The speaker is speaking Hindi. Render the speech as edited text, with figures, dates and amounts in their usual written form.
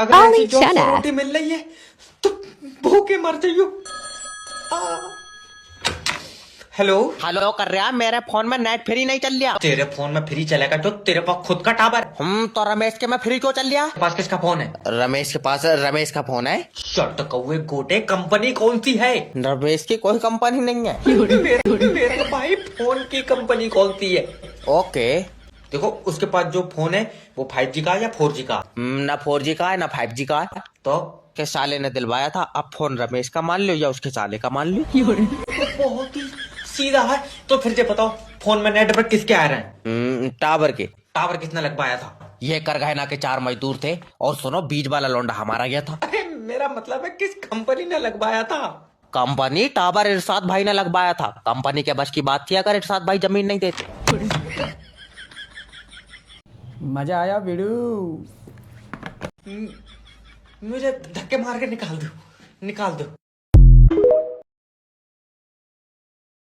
अगर ऐसी जॉब रोटी मिल रही है तो भूखे मर जाइयो। हेलो हेलो कर रहा, मेरे फोन में नेट फ्री नहीं चल रहा। तेरे फोन में फ्री चलेगा जो तेरे पास खुद का टावर। तो रमेश के में फ्री क्यों चल रहा? तेरे पास किसका फोन है? रमेश के पास रमेश का फोन है। शर्ट कौवे गोटे, कंपनी कौन सी है? रमेश की कोई कंपनी नहीं है। मेरे भाई फोन की कंपनी कौन सी है? ओके। देखो उसके पास जो फोन है वो 5G का है या 4G का? ना 4G का है ना 5G का है। तो के साले ने दिलवाया था, अब फोन रमेश का मान लो या उसके साले का मान लो। बहुत ही सीधा है। तो फिर ये बताओ फोन में नेटवर्क किसके आ रहे हैं? टावर के। टावर किसने लगवाया था? ये कर गहना के 4 मजदूर थे और सुनो बीच वाला लौंडा हमारा गया था। अरे मेरा मतलब है किस कंपनी ने लगवाया था? कंपनी टावर इरशाद भाई ने लगवाया था। कंपनी के बस की बात थी अगर इरशाद भाई जमीन नहीं देते। मजा आया वीडियो। मुझे धक्के मार के निकाल दो, निकाल दो।